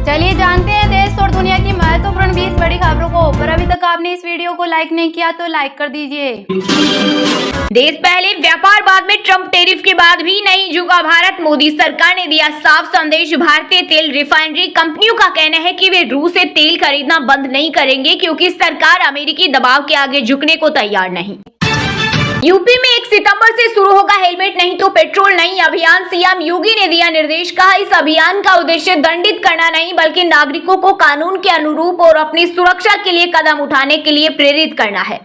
देश पहले व्यापार बाद में ट्रंप टैरिफ के बाद भी नहीं झुका भारत। मोदी सरकार ने दिया साफ संदेश। भारतीय तेल रिफाइनरी कंपनियों का कहना है कि वे रूस से तेल खरीदना बंद नहीं करेंगे क्योंकि सरकार अमेरिकी दबाव के आगे झुकने को तैयार नहीं। यूपी में 1 सितंबर से शुरू होगा हेलमेट नहीं तो पेट्रोल नहीं अभियान। सीएम योगी ने दिया निर्देश। कहा इस अभियान का उद्देश्य दंडित करना नहीं बल्कि नागरिकों को कानून के अनुरूप और अपनी सुरक्षा के लिए कदम उठाने के लिए प्रेरित करना है।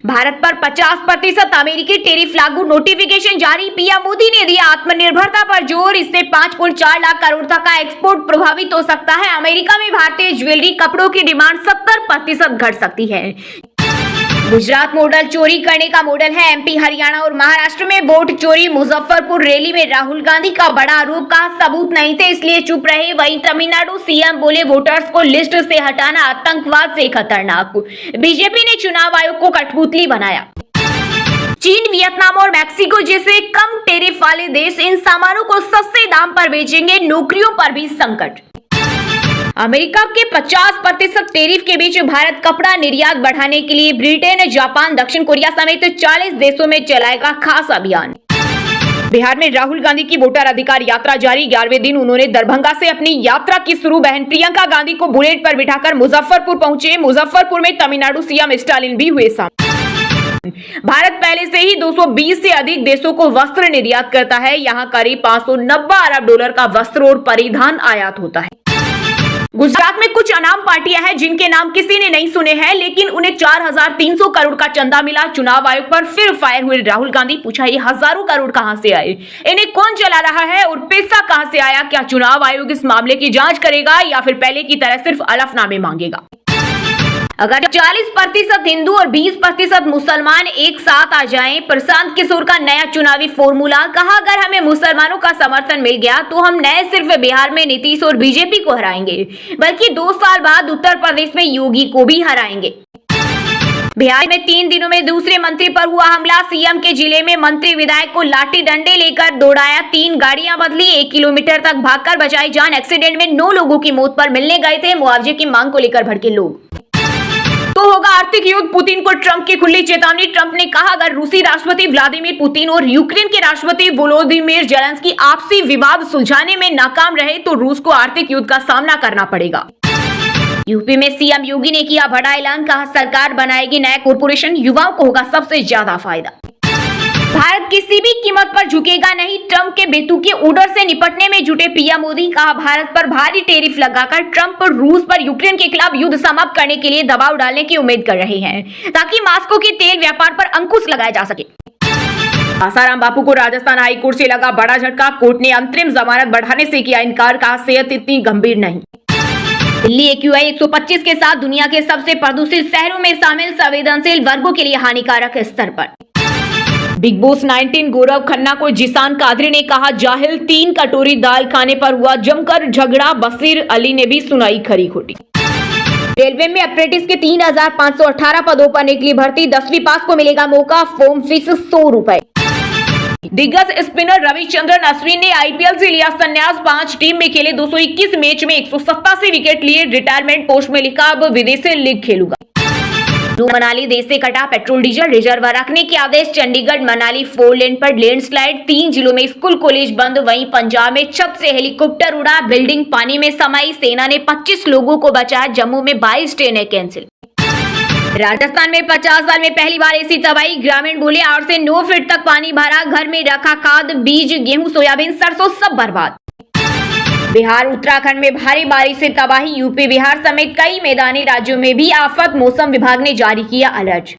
भारत पर 50% अमेरिकी टैरिफ लागू, नोटिफिकेशन जारी। पीएम मोदी ने दिया आत्मनिर्भरता पर जोर। इससे 5.4 लाख करोड़ तक का एक्सपोर्ट प्रभावित हो सकता है। अमेरिका में भारतीय ज्वेलरी कपड़ों की डिमांड 70% घट सकती है। गुजरात मॉडल चोरी करने का मॉडल है एमपी, हरियाणा और महाराष्ट्र में वोट चोरी। मुजफ्फरपुर रैली में राहुल गांधी का बड़ा आरोप। कहा सबूत नहीं थे इसलिए चुप रहे। वहीं तमिलनाडु सीएम बोले वोटर्स को लिस्ट से हटाना आतंकवाद से खतरनाक। बीजेपी ने चुनाव आयोग को कठपुतली बनाया। चीन, वियतनाम और मैक्सिको जैसे कम टैरिफ वाले देश इन सामानों को सस्ते दाम पर बेचेंगे। नौकरियों पर भी संकट। अमेरिका के 50% टैरिफ के बीच भारत कपड़ा निर्यात बढ़ाने के लिए ब्रिटेन, जापान, दक्षिण कोरिया समेत 40 देशों में चलाएगा खास अभियान। बिहार में राहुल गांधी की वोटर अधिकार यात्रा जारी। 11वें दिन उन्होंने दरभंगा से अपनी यात्रा की शुरू। बहन प्रियंका गांधी को बुलेट पर बिठाकर मुजफ्फरपुर पहुंचे। मुजफ्फरपुर में तमिलनाडु सीएम स्टालिन भी हुए शामिल। भारत पहले से ही 220 से अधिक देशों को वस्त्र निर्यात करता है। यहाँ करीब 590 अरब डॉलर का वस्त्र और परिधान आयात होता है। गुजरात में कुछ अनाम पार्टियां हैं जिनके नाम किसी ने नहीं सुने हैं लेकिन उन्हें 4300 करोड़ का चंदा मिला। चुनाव आयोग पर फिर फायर हुए राहुल गांधी। पूछा ये हजारों करोड़ कहां से आए, इन्हें कौन चला रहा है और पैसा कहां से आया? क्या चुनाव आयोग इस मामले की जांच करेगा या फिर पहले की तरह सिर्फ हलफनामे मांगेगा? अगर 40% हिंदू और 20% मुसलमान एक साथ आ जाएं, प्रशांत किशोर का नया चुनावी फॉर्मूला। कहा अगर हमें मुसलमानों का समर्थन मिल गया तो हम न सिर्फ बिहार में नीतीश और बीजेपी को हराएंगे बल्कि 2 साल बाद उत्तर प्रदेश में योगी को भी हराएंगे। बिहार में 3 दिनों में दूसरे मंत्री पर हुआ हमला। सीएम के जिले में मंत्री विधायक को लाठी डंडे लेकर दौड़ाया। 3 गाड़ियां बदली, 1 किलोमीटर तक भागकर बचाई जान। एक्सीडेंट में 9 लोगों की मौत पर मिलने गए थे मुआवजे की मांग को लेकर भड़के लोग। तो होगा आर्थिक युद्ध, पुतिन को ट्रंप की खुली चेतावनी। ट्रंप ने कहा अगर रूसी राष्ट्रपति व्लादिमीर पुतिन और यूक्रेन के राष्ट्रपति वोलोदिमीर जेलेंस्की आपसी विवाद सुलझाने में नाकाम रहे तो रूस को आर्थिक युद्ध का सामना करना पड़ेगा। यूपी में सीएम योगी ने किया बड़ा ऐलान। कहा सरकार बनाएगी नया कॉर्पोरेशन, युवाओं को होगा सबसे ज्यादा फायदा। भारत किसी भी कीमत पर झुकेगा नहीं, ट्रंप के बेतुके ऑर्डर से निपटने में जुटे पीएम मोदी। कहा भारत पर भारी टैरिफ लगाकर ट्रंप रूस पर यूक्रेन के खिलाफ युद्ध समाप्त करने के लिए दबाव डालने की उम्मीद कर रहे हैं ताकि मॉस्को के तेल व्यापार पर अंकुश लगाया जा सके। आसाराम बापू को राजस्थान हाई कोर्ट से लगा बड़ा झटका। कोर्ट ने अंतरिम जमानत बढ़ाने से किया इनकार। कहा सेहत इतनी गंभीर नहीं। दिल्ली AQI 125 के साथ दुनिया के सबसे प्रदूषित शहरों में शामिल, संवेदनशील वर्गों के लिए हानिकारक स्तर पर। बिग बॉस 19 गौरव खन्ना को जिसान कादरी ने कहा जाहिल। 3 कटोरी दाल खाने पर हुआ जमकर झगड़ा। बशीर अली ने भी सुनाई खरी खोटी। रेलवे में अप्रेंटिस के 3518 पदों पर निकली भर्ती। 10वीं पास को मिलेगा मौका। फॉर्म फीस 100 रुपए। दिग्गज स्पिनर रविचंद्रन अश्विन ने IPL से लिया संन्यास। 5 टीम में खेले 221 मैच में 187 विकेट लिए। रिटायरमेंट पोस्ट में लिखा अब विदेशी लीग खेलूंगा। मनाली देश से कटा पेट्रोल डीजल, रिजर्व रखने के आदेश। चंडीगढ़ मनाली 4 लेन पर लैंडस्लाइड। 3 जिलों में स्कूल कॉलेज बंद। वहीं पंजाब में छत से हेलीकॉप्टर उड़ा, बिल्डिंग पानी में समाई। सेना ने 25 लोगों को बचाया। जम्मू में 22 ट्रेनें कैंसिल। राजस्थान में 50 साल में पहली बार ऐसी तबाही। ग्रामीण बोले 8 से 9 फीट तक पानी भरा। घर में रखा खाद, बीज, गेहूं, सोयाबीन, सरसों सब बर्बाद। बिहार, उत्तराखंड में भारी बारिश से तबाही। यूपी, बिहार समेत कई मैदानी राज्यों में भी आफत। मौसम विभाग ने जारी किया अलर्ट।